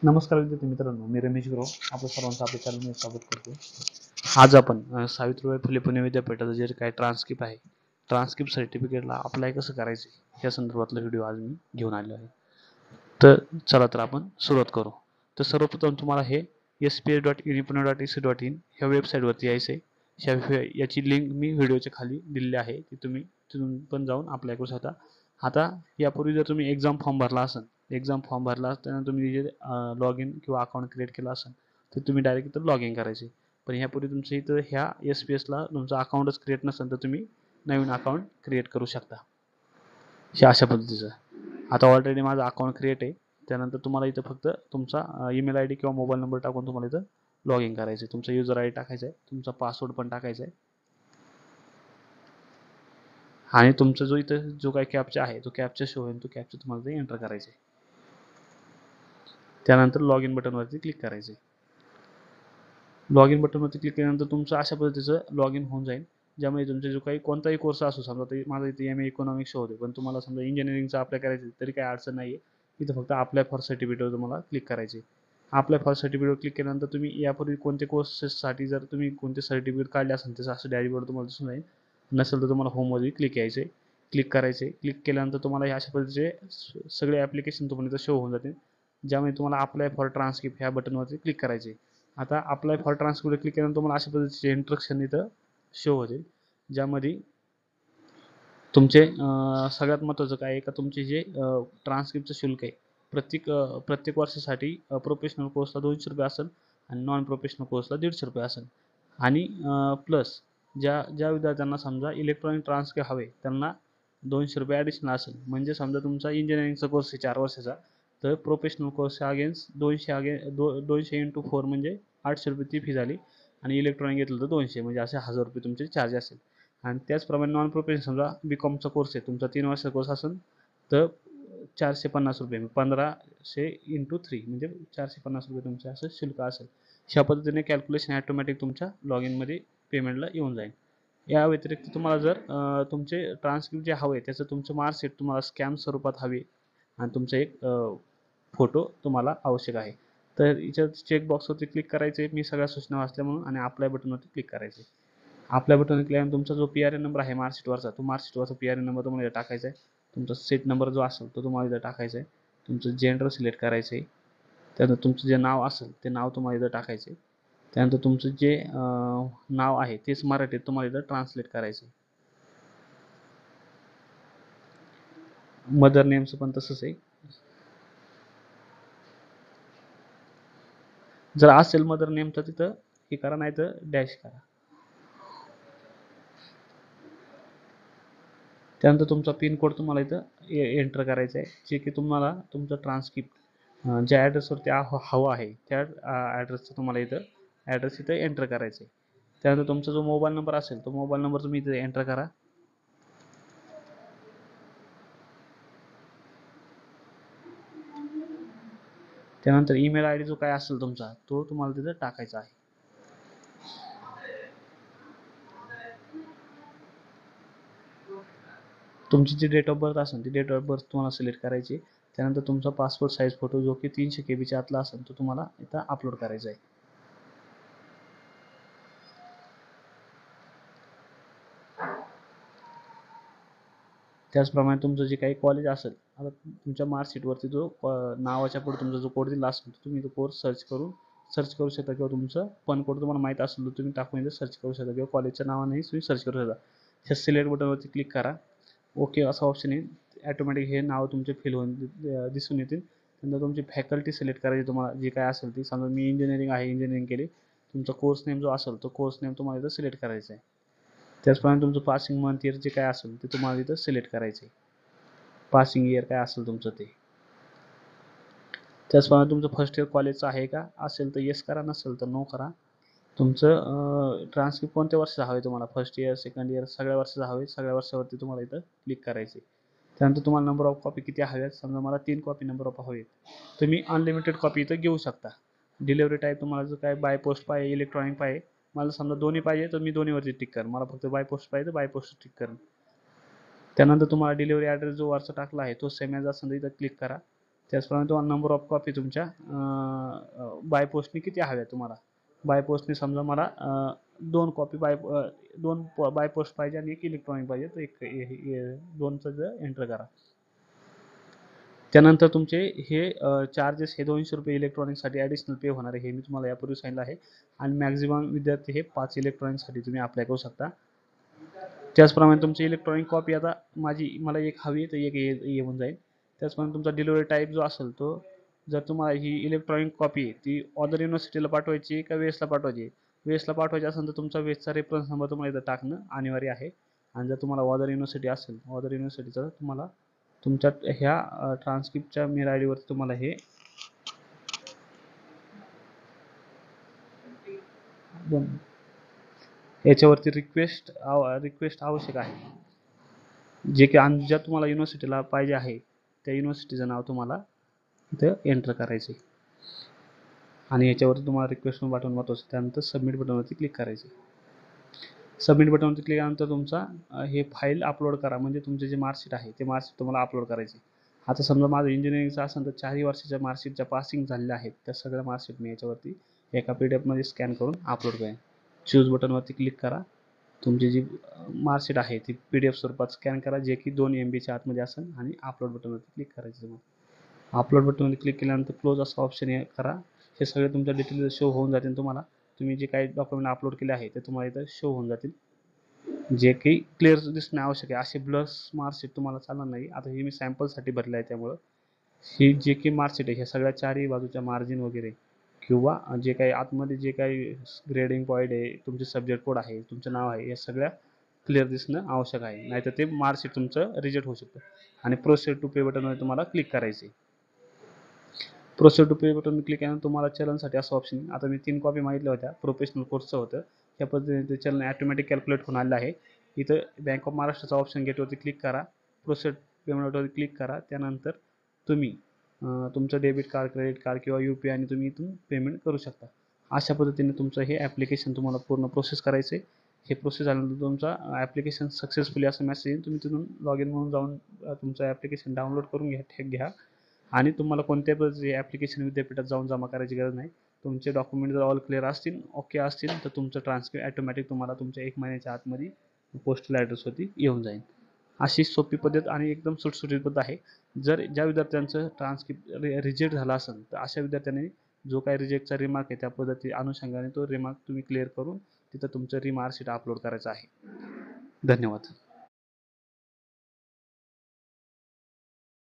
नमस्कार विद्यार्थी मित्रांनो, मी रमेश गुरव आपल्या सर्वांचं आपल्या चॅनलमध्ये स्वागत करतो. आज आपण सावित्रीबाई फुले पुणे विद्यापीठाचं जे काही ट्रान्स्क्रिप्ट आहे, ट्रान्स्क्रिप्ट सर्टिफिकेटला अप्लाय कसं करायचे या संदर्भातला व्हिडिओ आज मी घेऊन आलो आहे. तर चला तर आपण सुरुवात करू. तर सर्वप्रथम तुम्हाला हे sps.unipune.ac.in ह्या वेबसाईटवरती यायचं आहे. याची लिंक मी व्हिडिओच्या खाली दिलेली आहे, ती तुम्ही तिथून पण जाऊन अप्लाय करू शकता. आता यापूर्वी जर तुम्ही एक्झाम फॉर्म भरला असेल, त्यानंतर तुम्ही जे लॉग इन किंवा अकाउंट क्रिएट केलं असेल तर तुम्ही डायरेक्ट इथं लॉग इन करायचे. पण ह्यापूर्वी तुमच्या इथं ह्या SPS ला तुमचं अकाउंटच क्रिएट नसेल तर तुम्ही नवीन अकाउंट क्रिएट करू शकता. हे अशा पद्धतीचं. आता ऑलरेडी माझं अकाउंट क्रिएट आहे. त्यानंतर तुम्हाला इथं फक्त तुमचा ईमेल आय डी किंवा मोबाईल नंबर टाकून तुम्हाला इथं लॉग इन करायचं आहे. तुमचा युजर आय डी टाकायचा आहे, तुमचा पासवर्ड पण टाकायचा आहे आणि तुमचा जो काही कॅप्चा आहे तो कॅप्चा शो होईल, तो कॅप्चा तुम्हाला ते एंटर करायचा आहे. त्यानंतर लॉग इन बटनवरती क्लिक करायचे. लॉग इन बटनवरती क्लिक केल्यानंतर तुमचं अशा पद्धतीचं लॉग इन होऊन जाईल, ज्यामध्ये तुमचे जो काही कोणताही कोर्स असो, समजा माझा इथे MA इकॉनॉमिक्स होते, पण तुम्हाला समजा इंजिनिअरिंगचा अप्लाय करायचं तरी काही अडचण नाही आहे. इथं फक्त अप्लाय फॉर सर्टिफिकेटवर तुम्हाला क्लिक करायचे. अप्लाय फॉर सर्टिफिकेटवर क्लिक केल्यानंतर तुम्ही यापूर्वी कोणते कोर्सेससाठी जर तुम्ही कोणते सर्टिफिकेट काढले असेल त्याचं असं डॅशबोर्ड तुम्हाला दिसून जाईल. नसेल तर तुम्हाला होमवरती क्लिक करायचे. क्लिक केल्यानंतर तुम्हाला हे अशा पद्धतीचे सगळे ॲप्लिकेशन तुम्हाला इथं शो होऊन जातील, ज्यामध्ये तुम्हाला अप्लाय फॉर ट्रान्स्क्रिप्ट ह्या बटनवरती क्लिक करायचे. आता अप्लाय फॉर ट्रान्स्क्रिप्टवर क्लिक केल्यानंतर तुम्हाला अशा पद्धतीचे इंस्ट्रक्शन इथं शो होतील, ज्यामध्ये तुमचे सगळ्यात महत्त्वाचं काय आहे का तुमचे जे ट्रान्स्क्रिप्टचं शुल्क आहे प्रत्येक वर्षासाठी प्रोफेशनल कोर्सला ₹200 असेल आणि नॉन प्रोफेशनल कोर्सला ₹150 असेल. आणि प्लस ज्या विद्यार्थ्यांना समजा इलेक्ट्रॉनिक ट्रान्स्क्रिप्ट हवे त्यांना ₹200 ॲडिशनल असेल. म्हणजे समजा तुमचा इंजिनिअरिंगचा कोर्स आहे 4 वर्षाचा, तर प्रोफेशनल कोर्सच्या अगेन्स्ट 200 इंटू 4 म्हणजे ₹800 ती फी झाली आणि इलेक्ट्रॉनिक घेतलं तर 200 म्हणजे असे ₹1000 तुमचे चार्ज असेल. आणि त्याचप्रमाणे नॉन प्रोफेशनल समजा BComचा कोर्स आहे तुमचा 3 वर्षाचा कोर्स असेल तर ₹450 1500 इंटू 3 म्हणजे ₹450 तुमचे असं शुल्क असेल. अशा पद्धतीने कॅल्क्युलेशन ऑटोमॅटिक तुमच्या लॉग इनमध्ये पेमेंटला येऊन जाईल. या व्यतिरिक्त तुम्हाला जर तुमचे ट्रान्स्क्रिप्ट जे हवे त्याचं तुमचं मार्कशीट तुम्हाला स्कॅन स्वरूपात हवी आणि तुमचं एक फोटो तुम्हाला आवश्यक आहे. तर याच्यात चेकबॉक्सवरती क्लिक करायचे, मी सगळ्या सूचना वाचल्या म्हणून, आणि अप्लाय बटनवरती क्लिक करायचे. आपल्या बटन क्लिक तुमचा जो PRN नंबर आहे मार्कशीटवरचा, तो मार्कशीटवरचा PRN नंबर तुम्हाला इथं टाकायचा आहे. तुमचा सीट नंबर जो असेल तो तुम्हाला इथं टाकायचा आहे. तुमचं जेंडर सिलेक्ट करायचं आहे. त्यानंतर तुमचं जे नाव असेल ते नाव तुम्हाला इथं टाकायचं आहे. त्यानंतर तुमचं जे नाव आहे तेच मराठीत तुम्हाला इथं ट्रान्सलेट करायचं आहे. मदर नेमचं पण तसंच आहे. जर असेल मदर नेम तर तिथं हे करा, नाही तर डॅश करा. त्यानंतर तुमचा पिन कोड तुम्हाला इथं एंटर करायचा आहे, जे की तुम्हाला तुमचं ट्रान्स्क्रिप्ट ज्या ॲड्रेसवरती हवं आहे त्या ॲड्रेसचं तुम्हाला इथं ॲड्रेस इथं एंटर करायचं आहे. त्यानंतर तुमचा जो मोबाईल नंबर असेल तो मोबाईल नंबर तुम्ही इथे एंटर करा. त्यानंतर ईमेल आय डी जो काय असेल तुमचा तो तुम्हाला तिथं टाकायचा आहे. तुमची जी डेट ऑफ बर्थ असेल ती डेट ऑफ बर्थ तुम्हाला सिलेक्ट करायची. त्यानंतर तुमचा पासपोर्ट साईज फोटो जो की 300 KB आतला असेल तो तुम्हाला इथं अपलोड करायचा आहे. त्याचप्रमाणे तुमचं जे काही कॉलेज असेल, आता तुमच्या मार्कशीटवरती जो नावाच्या पुढे तुमचा जो कोड दिला असेल तुम्ही तो कोर्स सर्च करू शकता, किंवा तुमचं पण कोड तुम्हाला माहीत असेल तर तुम्ही टाकून इथं सर्च करू शकता, किंवा कॉलेजच्या नावानेही तुम्ही सर्च करू शकता. ह्या सिलेक्ट बटनवरती क्लिक करा. ओके असा ऑप्शन येईल. ॲटोमॅटिक हे नाव तुमचे फिल होऊन दिसून येतील. नंतर तुमची फॅकल्टी सिलेक्ट करायची तुम्हाला जी काय असेल ती. समजा मी इंजिनिअरिंग केली, तुमचा कोर्स नेम जो असेल तो कोर्स नेम तुम्हाला इथं सिलेक्ट करायचा आहे. त्याचप्रमाणे तुमचं पासिंग मंथ इयर जे काय असेल ते तुम्हाला इथं सिलेक्ट करायचं आहे. पासिंग इयर काय असेल तुमचं ते. त्याचप्रमाणे तुमचं फर्स्ट इयर कॉलेजचं आहे का, असेल तर येस करा, नसेल तर नो करा. तुमचं ट्रान्स्क्रिप्ट कोणत्या वर्षाचं हवे तुम्हाला, फर्स्ट इयर सेकंड इयर सगळ्या वर्षाचं हवे, सगळ्या वर्षावरती तुम्हाला इथं क्लिक करायचे. त्यानंतर तुम्हाला नंबर ऑफ कॉपी किती हव्यात, समजा मला 3 कॉपी नंबर ऑफ हवे, तुम्ही अनलिमिटेड कॉपी इथं घेऊ शकता. डिलिव्हरी टाईप तुम्हाला जर काय बाय पोस्ट पाहिजे, इलेक्ट्रॉनिक पाहिजे, मला समजा दोन्ही पाहिजे तर मी दोन्हीवरती टिक करेन. मला फक्त बाय पोस्ट पाहिजे तर बाय पोस्ट टिक करेन. त्यानंतर तुम्हाला डिलिव्हरी ॲड्रेस जो वरचा टाकला आहे तो सेम ॲज असेल इथं क्लिक करा. त्याचप्रमाणे तुम्हाला नंबर ऑफ कॉपी तुमच्या बाय पोस्टने किती हव्या तुम्हाला. बाय पोस्टने समजा मला 2 कॉपी दोन बाय पोस्ट पाहिजे आणि 1 इलेक्ट्रॉनिक पाहिजे, तर एक 2चं एंटर करा. त्यानंतर तुमचे हे चार्जेस हे ₹200 इलेक्ट्रॉनिकसाठी ॲडिशनल पे होणार आहे, हे मी तुम्हाला यापूर्वी सांगितलं आहे. आणि मॅक्झिमम विद्यार्थी हे 5 इलेक्ट्रॉनिकसाठी तुम्ही अप्लाय करू शकता. त्याचप्रमाणे तुमची इलेक्ट्रॉनिक कॉपी आता मला एक हवी आहे, तर एक येऊन जाईल. त्याचप्रमाणे तुमचा डिलिव्हरी टाईप जो असेल तो, जर तुम्हाला ही इलेक्ट्रॉनिक कॉपी आहे ती अदर युनिव्हर्सिटीला पाठवायची आहे का वेस्टला पाठवायची आहे. वेस्टला पाठवायची असेल तर तुमचा वेस्टचा रेफरन्स नंबर तुम्हाला इथं टाकणं अनिवार्य आहे. आणि जर तुम्हाला अदर युनिव्हर्सिटी असेल, अदर युनिव्हर्सिटीचा तुम्हाला तुमच्या ह्या ट्रान्सक्रिप्टच्या मेल आय डीवरती तुम्हाला हे याच्यावरती रिक्वेस्ट आवश्यक आहे. जे की ज्या तुम्हाला युनिव्हर्सिटीला पाहिजे आहे त्या युनिव्हर्सिटीचं नाव तुम्हाला इथं एंटर करायचं आहे. आणि याच्यावरती तुम्हाला रिक्वेस्ट बटन महत्त्वाचं. त्यानंतर सबमिट बटनवरती क्लिक करायचं. सबमिट बटनवरती क्लिक केल्यानंतर तुमचा हे फाईल अपलोड करा, म्हणजे तुमचे जे मार्कशीट आहे ते मार्कशीट तुम्हाला अपलोड करायचे. आता समजा माझं इंजिनिअरिंगचं असेल तर 4ही वर्षाच्या मार्कशीटच्या पासिंग झालेल्या आहेत, त्या सगळ्या मार्कशीट मी याच्यावरती एका PDF मध्ये स्कॅन करून अपलोड करेन. चूज बटनवरती क्लिक करा. तुमची जी मार्कशीट आहे ती PDF स्वरूपात स्कॅन करा, जे की 2 MBच्या आतमध्ये असेल, आणि अपलोड बटनवरती क्लिक करायचं. अपलोड बटनवरती क्लिक केल्यानंतर क्लोज असा ऑप्शन करा. हे सगळे तुमच्या डिटेल्स शो होऊन जातील तुम्हाला. तुम्ही जे काही डॉक्युमेंट अपलोड केले आहे ते तुम्हाला इथं शो होऊन जातील, जे काही क्लिअर दिसणं आवश्यक आहे. असे ब्लर मार्कशीट तुम्हाला चालणार नाही. आता हे मी सॅम्पलसाठी भरलं आहे, त्यामुळं ही जे काही मार्कशीट आहे ह्या सगळ्या 4ही बाजूच्या मार्जिन वगैरे किंवा जे काही आतमध्ये जे काही ग्रेडिंग पॉईंट आहे, तुमचे सब्जेक्ट कोड आहे, तुमचं नाव आहे, या सगळ्या क्लिअर दिसणं आवश्यक आहे. नाहीतर ते मार्कशीट तुमचं रिजेक्ट होऊ शकतं. आणि प्रोसेड टू पे बटनवर तुम्हाला क्लिक करायचे. Proceed to pay button click केल्यानंतर तुम्हाला चलनसाठी असं ऑप्शन, आता मी 3 कॉपी मागितल्या होत्या, प्रोफेशनल कोर्सचं होतं. त्या पद्धतीने ते चलन ॲटोमॅटिक कॅल्क्युलेट होऊन आलेलं आहे. इथं बँक ऑफ महाराष्ट्राचा ऑप्शन गेटवरती क्लिक करा. प्रोसेड पेमेंटवरती क्लिक करा. त्यानंतर तुम्ही तुमचं डेबिट कार्ड, क्रेडिट कार्ड किंवा UPI आणि तुम्ही इथून पेमेंट करू शकता. अशा पद्धतीने तुमचं हे ॲप्लिकेशन तुम्हाला पूर्ण प्रोसेस करायचं आहे. हे प्रोसेस झाल्यानंतर तुमचा ॲप्लिकेशन सक्सेसफुली असं मेसेज येईल. तुम्ही तिथून लॉग इन म्हणून जाऊन तुमचं ॲप्लिकेशन डाउनलोड करून घ्या. आणि तुम्हाला कोणत्याही पद्धतीचे ॲप्लिकेशन विद्यापीठात जाऊन जमा करायची गरज नाही. तुमचे डॉक्युमेंट जर ऑल क्लिअर असतील, ओके असतील, तर तुमचं ट्रान्सक्रिप्ट ॲटोमॅटिक तुम्हाला तुमच्या 1 महिन्याच्या आतमध्ये पोस्टल ॲड्रेसवरती येऊन जाईल. अशी सोपी पद्धत आणि एकदम सुटसुटीत पद्धत आहे. जर ज्या विद्यार्थ्यांचं ट्रान्सक्रिप्ट रिजेक्ट झाला असेल, तर अशा विद्यार्थ्यांनी जो काही रिजेक्टचा रिमार्क आहे त्या पद्धती अनुषंगाने तो रिमार्क तुम्ही क्लिअर करून तिथं तुमचं रिमार्कशीट अपलोड करायचं आहे. धन्यवाद.